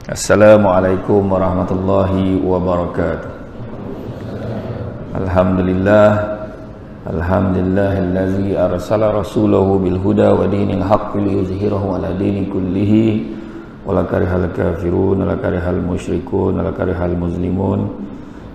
Assalamualaikum warahmatullahi wabarakatuh. Alhamdulillahillazi arsala rasulahu bil huda wa dinil haqqi liyuzhirahu ala dini kullihi wala karihal kafirun wala karihal musyrikun wala karihal muslimun.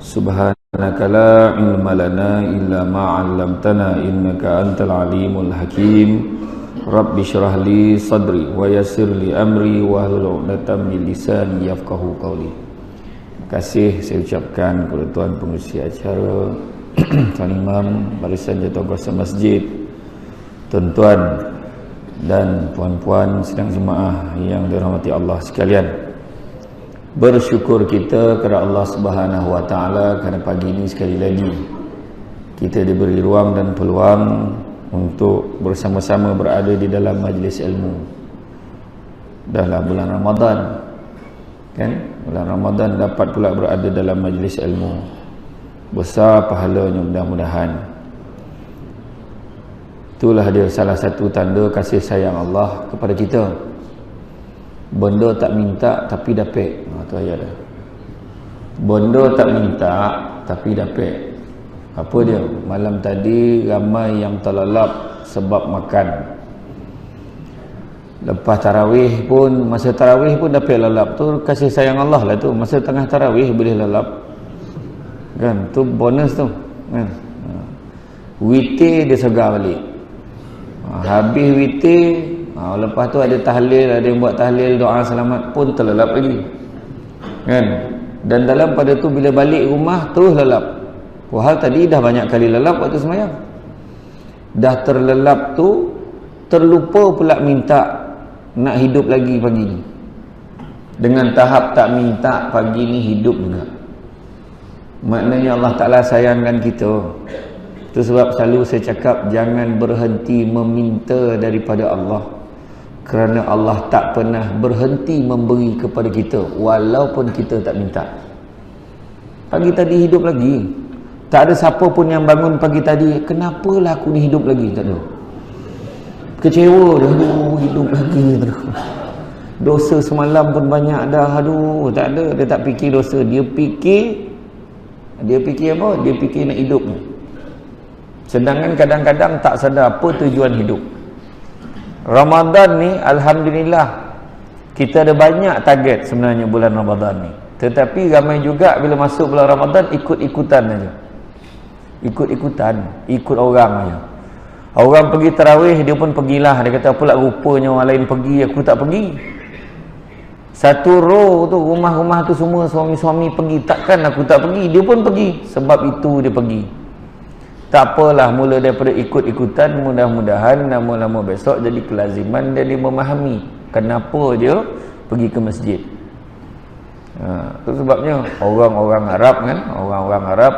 Subhanaka la ilma lana illa ma 'allamtana innaka antal alimul hakim. Rabbi syrah li sadri wa yassir li amri wa hlul 'uqdatam min lisani yafqahu qawli. Terima kasih saya ucapkan kepada tuan pengurusi acara, tuan imam, barisan jatuh kuasa masjid, tuan-tuan dan puan-puan sidang jemaah yang dirahmati Allah sekalian. Bersyukur kita kepada Allah Subhanahu wa taala kerana pagi ini sekali lagi kita diberi ruang dan peluang untuk bersama-sama berada di dalam majlis ilmu. Dahlah bulan Ramadan, kan? Bulan Ramadan dapat pula berada dalam majlis ilmu. Besar pahalanya mudah-mudahan. Itulah dia salah satu tanda kasih sayang Allah kepada kita. Benda tak minta tapi dapat. Itu ayat dah. Benda tak minta tapi dapat. Apa dia? Malam tadi ramai yang terlelap sebab makan. Lepas tarawih pun, masa tarawih pun dapat lelap. Tu kasih sayang Allah lah tu. Masa tengah tarawih boleh lelap, kan? Tu bonus tu, kan? Witir dia segar balik. Habis witir, lepas tu ada tahlil, ada yang buat tahlil, doa selamat pun terlelap lagi, kan? Dan dalam pada tu bila balik rumah terus lelap. Wahal tadi dah banyak kali lelap waktu semayang. Dah terlelap tu, terlupa pula minta nak hidup lagi pagi ni. Dengan tahap tak minta, pagi ni hidup juga. Maknanya Allah Ta'ala sayangkan kita. Itu sebab selalu saya cakap, jangan berhenti meminta daripada Allah. Kerana Allah tak pernah berhenti memberi kepada kita walaupun kita tak minta. Pagi tadi hidup lagi. Tak ada siapa pun yang bangun pagi tadi, kenapalah aku ni hidup lagi? Tak ada. Kecewa dah, aduh hidup lagi terus. Dosa semalam pun banyak dah, aduh tak ada. Dia tak fikir dosa, dia fikir apa? Dia fikir nak hidup ni. Sedangkan kadang-kadang tak sadar apa tujuan hidup. Ramadan ni alhamdulillah kita ada banyak target sebenarnya bulan Ramadan ni. Tetapi ramai juga bila masuk bulan Ramadan ikut-ikutan aja. Ikut-ikutan, ikut orang aja. Orang pergi tarawih, dia pun pergilah. Dia kata pula rupanya orang lain pergi, aku tak pergi. Satu row tu, rumah-rumah tu semua suami-suami pergi, takkan aku tak pergi? Dia pun pergi, sebab itu dia pergi. Tak apalah, mula daripada ikut-ikutan, mudah-mudahan lama-lama besok jadi kelaziman, jadi memahami kenapa dia pergi ke masjid. Itu sebabnya orang-orang Arab kan, orang-orang Arab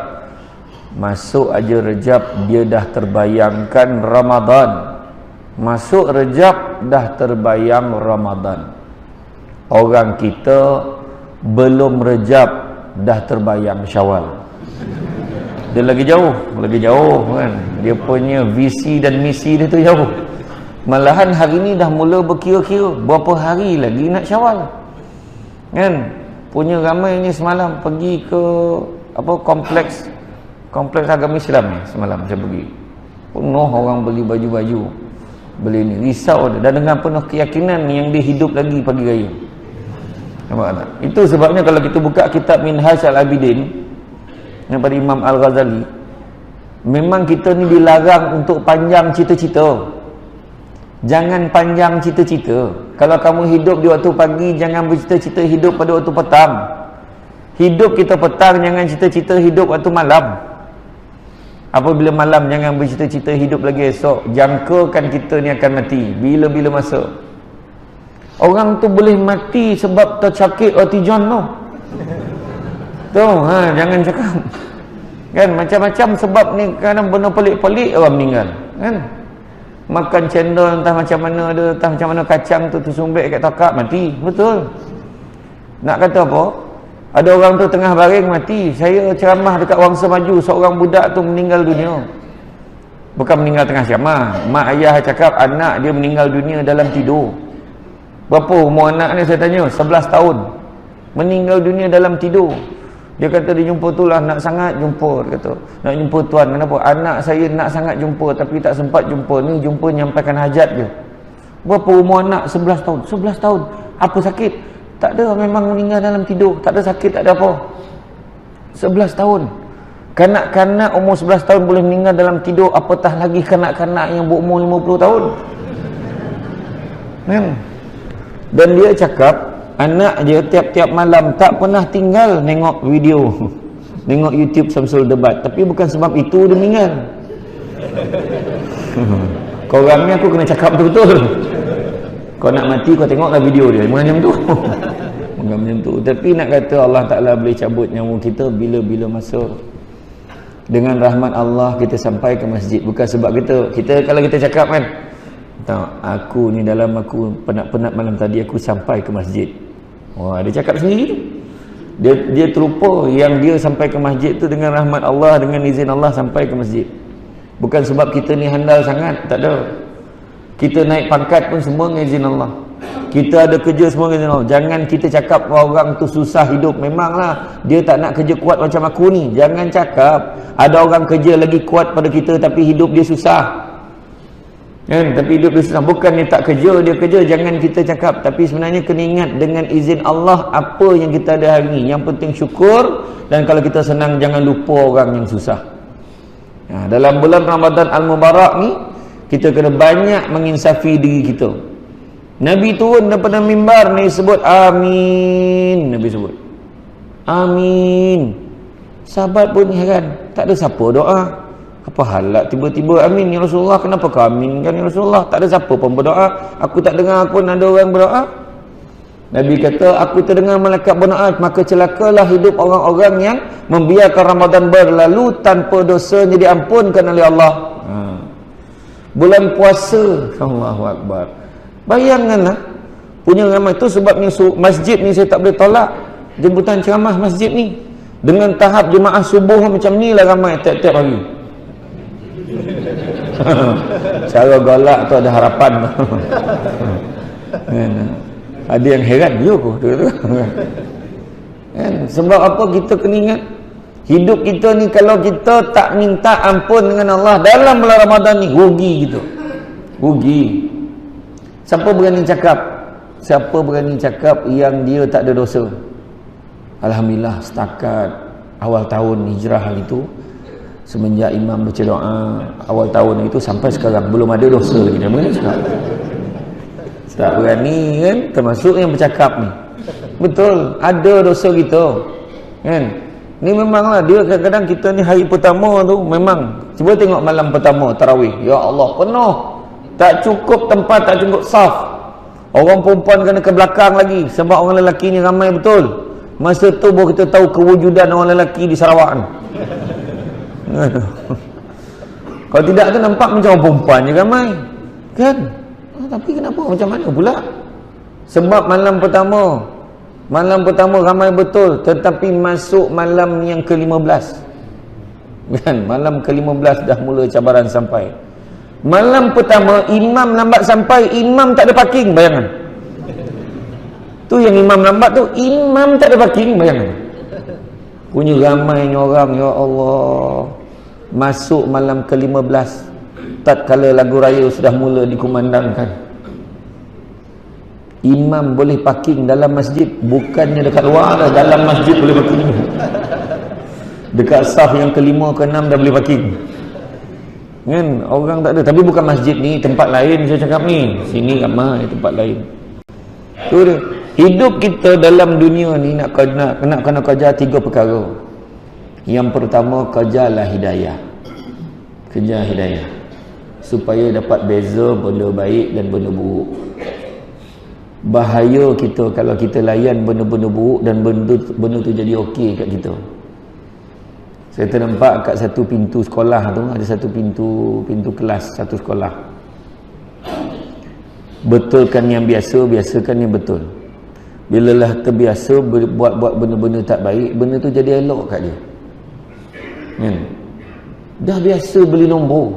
masuk aja Rejab dia dah terbayangkan Ramadan. Masuk Rejab dah terbayang Ramadan. Orang kita belum Rejab dah terbayang Syawal. Dia lagi jauh kan. Dia punya visi dan misi dia tu jauh. Malahan hari ni dah mula berkira-kira berapa hari lagi nak Syawal. Kan? Punya ramai ni semalam pergi ke apa kompleks agama Islam ni semalam saya pergi. Penuh orang beli baju-baju, beli ni, risau dia. Dan dengan penuh keyakinan yang dia hidup lagi pagi raya. Nampak tak? Itu sebabnya kalau kita buka kitab Minhaj Al-Abidin daripada Imam Al-Ghazali, memang kita ni dilarang untuk panjang cita-cita. Jangan panjang cita-cita. Kalau kamu hidup di waktu pagi, jangan bercita-cita hidup pada waktu petang. Hidup kita petang, jangan cita-cita hidup waktu malam. Apabila malam, jangan bercita-cita hidup lagi esok. Jangkakan kita ni akan mati bila-bila masa. Orang tu boleh mati sebab tercakit roti john tu. Tu, jangan cakap. Kan, macam-macam sebab ni, kadang benda pelik-pelik orang meninggal. Kan? Makan cendol entah macam mana ada, entah macam mana kacang tu tersumbek kat takak, mati. Betul. Nak kata apa? Ada orang tu tengah baring mati. Saya ceramah dekat Wangsa Maju, seorang budak tu meninggal dunia. Bukan meninggal tengah ceramah. Mak ayah cakap anak dia meninggal dunia dalam tidur. Berapa umur anak ni saya tanya? 11 tahun. meninggal dunia dalam tidur. Dia kata dia jumpa tu lah, nak sangat jumpa, dia kata nak jumpa tuan. Kenapa? Anak saya nak sangat jumpa tapi tak sempat jumpa. Ni jumpa nyampaikan hajat je. Berapa umur anak? 11 tahun. 11 tahun. Apa sakit? Tak ada, memang meninggal dalam tidur. Tak ada sakit, tak ada apa. 11 tahun. Kanak-kanak umur 11 tahun boleh meninggal dalam tidur, apatah lagi kanak-kanak yang berumur 50 tahun. Dan dia cakap anak dia tiap-tiap malam tak pernah tinggal nengok video tengok YouTube Samsul Debat, tapi bukan sebab itu dia meninggal. Kau orang ni aku kena cakap betul-betul. Kau nak mati kau tengoklah video dia, macam tu. Macam tu. Tapi nak kata Allah Ta'ala boleh cabut nyawa kita bila-bila masa. Dengan rahmat Allah kita sampai ke masjid. Bukan sebab kita kalau kita cakap kan, tak, aku ni dalam aku penat-penat malam tadi aku sampai ke masjid. Wah, dia cakap sendiri tu. Dia terlupa yang dia sampai ke masjid tu dengan rahmat Allah, dengan izin Allah sampai ke masjid. Bukan sebab kita ni handal sangat, tak ada. Kita naik pangkat pun semua dengan izin Allah. Kita ada kerja semua dengan izin Allah. Jangan kita cakap orang tu susah hidup. Memanglah dia tak nak kerja kuat macam aku ni. Jangan cakap. Ada orang kerja lagi kuat pada kita tapi hidup dia susah. Tapi hidup dia susah. Bukan dia tak kerja, dia kerja. Jangan kita cakap. Tapi sebenarnya kena ingat dengan izin Allah apa yang kita ada hari ni. Yang penting syukur. Dan kalau kita senang, jangan lupa orang yang susah. Dalam bulan Ramadan Al-Mubarak ni, kita kena banyak menginsafi diri kita. Nabi turun daripada mimbar ni sebut amin. Nabi sebut amin. Sahabat pun heran, tak ada siapa doa. Apa hal lah tiba-tiba amin ya Rasulullah? Kenapa kau amin kan ya Rasulullah? Tak ada siapa pun berdoa. Aku tak dengar pun ada orang berdoa. Nabi kata, aku terdengar malaikat berdoa, maka celakalah hidup orang-orang yang membiarkan Ramadan berlalu tanpa dosanya diampunkan oleh Allah. Bulan puasa, Allahu Akbar. Bayangkanlah, punya ramai tu sebabnya masjid ni saya tak boleh tolak jemputan ceramah masjid ni. Dengan tahap jemaah subuh macam ni lah ramai tiap-tiap hari. Cara golak tu ada harapan. Ada yang heran juga kan? Sebab apa kita kena ingat, hidup kita ni kalau kita tak minta ampun dengan Allah dalam bulan Ramadan ni, rugi gitu. Rugi. Siapa berani cakap? Siapa berani cakap yang dia tak ada dosa? Alhamdulillah, setakat awal tahun hijrah itu, semenjak imam baca doa awal tahun itu sampai sekarang belum ada dosa lagi. Dia berani cakap? Tak berani kan? Termasuk yang bercakap ni. Betul, ada dosa kita kan? Ni memanglah dia kadang-kadang kita ni hari pertama tu memang, cuba tengok malam pertama tarawih, ya Allah penuh, tak cukup tempat, tak cukup saf. Orang perempuan kena ke belakang lagi sebab orang lelaki ni ramai betul. Masa tu baru kita tahu kewujudan orang lelaki di Sarawak ni. Kalau tidak tu nampak macam orang perempuan je ramai kan? Tapi kenapa macam mana pula? Sebab malam pertama ramai betul, tetapi masuk malam yang ke-15 kan? Malam ke-15 dah mula cabaran sampai. Malam pertama imam lambat sampai, imam tak ada parking, bayangan tu yang imam lambat tu, imam tak ada parking, bayangan. Punya ramainya orang, ya Allah. Masuk malam ke-15 tatkala lagu raya sudah mula dikumandangkan, imam boleh parking dalam masjid, bukannya dekat luar dah, dalam masjid boleh parking. Dekat saf yang ke-5 ke-6 dah boleh parking kan? Orang tak ada. Tapi bukan masjid ni, tempat lain saya cakap ni, sini ramai tempat lain tu dia. Hidup kita dalam dunia ni nak kena kerja 3 perkara. Yang pertama, kerjalah hidayah. Kerja hidayah supaya dapat beza benda baik dan benda buruk. Bahaya kita kalau kita layan benda-benda buruk dan benda tu jadi okey kat kita. Saya ternampak kat satu pintu sekolah tu, ada satu pintu kelas satu sekolah. Betulkan yang biasa, biasakan yang betul. Bila lah terbiasa buat benda-benda tak baik, benda tu jadi elok kat dia. Dah biasa beli nombor,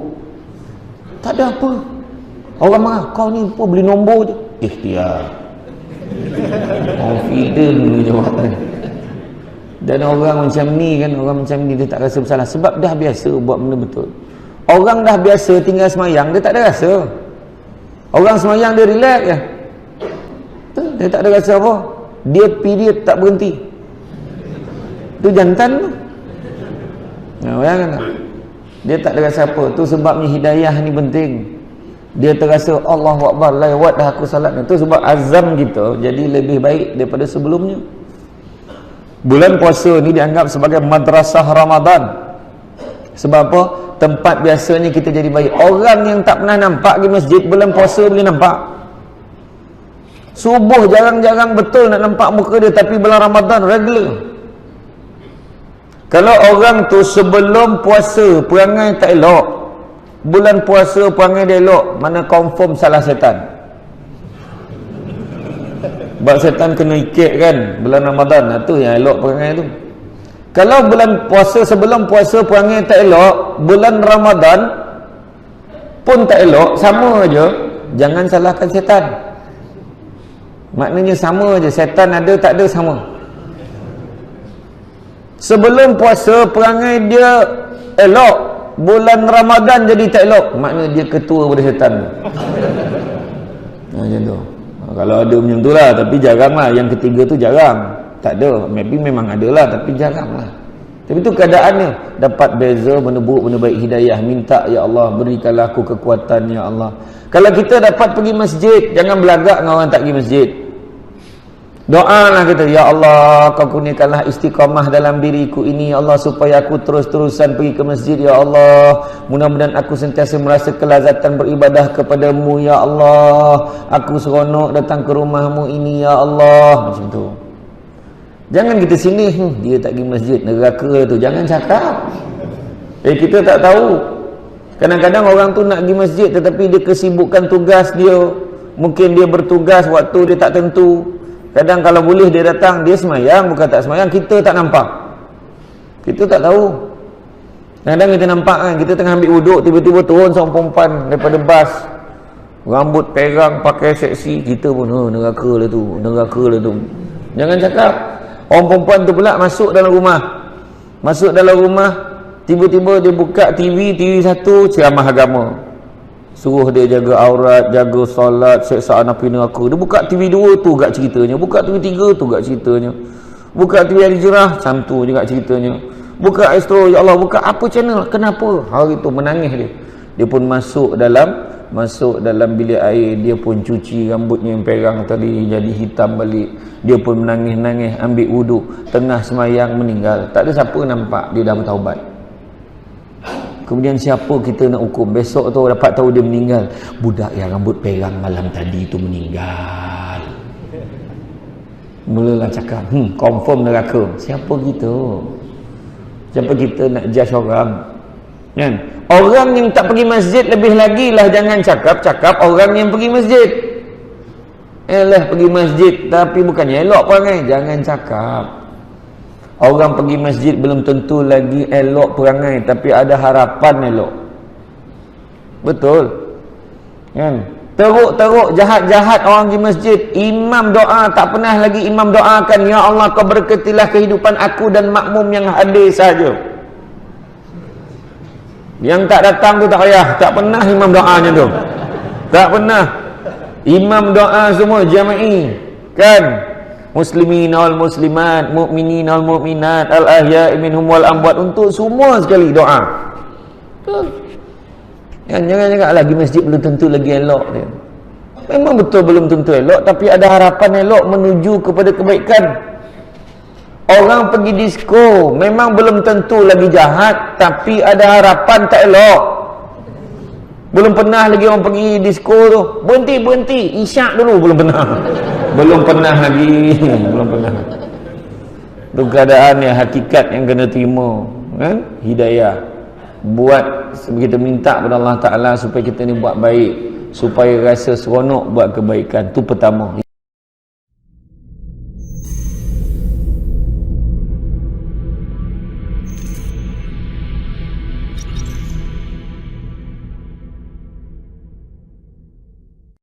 tak ada apa. Orang marah, kau ni apa beli nombor je? Ikhtiar. confident jawab. Dan orang macam ni kan, orang macam ni dia tak rasa bersalah sebab dah biasa buat benda betul. Orang dah biasa tinggal semayang, dia tak ada rasa. Orang semayang dia relax je. Dia tak ada rasa apa. Dia period tak berhenti. Tu jantan tu. Bayangkan tak? Dia tak ada rasa apa. Tu sebabnya hidayah ni penting. Dia terasa Allahu Akbar, lewat dah aku salat ni. Tu sebab azam kita jadi lebih baik daripada sebelumnya. Bulan puasa ni dianggap sebagai madrasah Ramadan. Sebab apa? Tempat biasanya kita jadi baik. Orang yang tak pernah nampak di masjid, bulan puasa boleh nampak. Subuh jarang-jarang betul nak nampak muka dia, tapi bulan Ramadan regular. Kalau orang tu sebelum puasa perangai tak elok, bulan puasa perangai dia elok, mana confirm salah setan. Sebab setan kena ikut kan bulan Ramadan, tu yang elok perangai tu. Kalau bulan puasa sebelum puasa perangai tak elok, bulan Ramadan pun tak elok, sama aja. Jangan salahkan setan. Maknanya sama aja, setan ada tak ada sama. Sebelum puasa perangai dia elok, bulan Ramadan jadi tak elok, maknanya dia ketua pada setan. Macam tu. Kalau ada macam tu lah, tapi jarang lah. Yang ketiga tu jarang. Tak ada, maybe memang ada lah, tapi jarang lah. Tapi tu keadaannya. Dapat beza, benda buruk, benda baik, hidayah. Minta, ya Allah, berikanlah aku kekuatan, ya Allah. Kalau kita dapat pergi masjid, jangan belagak dengan orang tak pergi masjid. Doa lah kita, ya Allah, kau kurniakanlah istiqamah dalam diriku ini, ya Allah, supaya aku terus-terusan pergi ke masjid, ya Allah. Mudah-mudahan aku sentiasa merasa kelazatan beribadah kepadamu, ya Allah. Aku seronok datang ke rumahmu ini, ya Allah. Macam tu. Jangan kita sini, dia tak pergi masjid, neraka tu. Jangan cakap. Kita tak tahu. Kadang-kadang orang tu nak pergi masjid, tetapi dia kesibukan tugas dia. Mungkin dia bertugas waktu dia tak tentu. Kadang kalau boleh dia datang, dia semayang, bukan tak semayang, kita tak nampak. Kita tak tahu. Kadang kita nampak kan, kita tengah ambil wuduk, tiba-tiba turun seorang perempuan daripada bas, rambut perang, pakai seksi, kita pun, neraka lah tu, neraka lah tu. Jangan cakap. Orang perempuan tu pula masuk dalam rumah. Masuk dalam rumah, tiba-tiba dia buka TV satu, ceramah agama. Suruh dia jaga aurat, jaga solat, seksaan api neraka. Dia buka TV 2 tu gak ceritanya, buka TV 3 tu gak ceritanya, buka TV Al-Hijrah macam tu juga ceritanya, buka Astro, ya Allah, buka apa channel. Kenapa? Hari tu menangis dia. Dia pun masuk dalam bilik air, dia pun cuci rambutnya yang perang tadi jadi hitam balik. Dia pun menangis-nangis, ambil wuduk, tengah semayang meninggal. Tak ada siapa nampak dia dah bertaubat. Kemudian siapa kita nak hukum? Besok tu dapat tahu dia meninggal. Budak yang rambut perang malam tadi tu meninggal. Mulalah cakap, confirm neraka. Siapa kita? Siapa kita nak judge orang? Kan? Orang yang tak pergi masjid lebih lagi lah, jangan cakap orang yang pergi masjid. Pergi masjid tapi bukannya elok perangai. Jangan cakap. Orang pergi masjid belum tentu lagi elok perangai, tapi ada harapan elok. Betul kan? Teruk-teruk, jahat-jahat orang pergi masjid, imam doa, tak pernah lagi imam doakan, ya Allah, kau berkatilah kehidupan aku dan makmum yang hadir saja. Yang tak datang tu tak payah, tak pernah imam doanya tu. Tak pernah. Imam doa semua jama'i, kan? Muslimin wal muslimat, mu'minin wal mu'minat, al-ahya'i minhum wal amwat, untuk semua sekali doa. Jangan cakap lagi masjid belum tentu lagi elok dia. Memang betul belum tentu elok, tapi ada harapan elok menuju kepada kebaikan. Orang pergi disko memang belum tentu lagi jahat, tapi ada harapan tak elok. Belum pernah lagi orang pergi disko tu, berhenti, isyak dulu, belum pernah. Belum pernah lagi. Belum pernah. Itu keadaan yang hakikat yang kena terima, kan? Hidayah. Buat, kita minta kepada Allah Ta'ala supaya kita ni buat baik, supaya rasa seronok buat kebaikan. Tu pertama.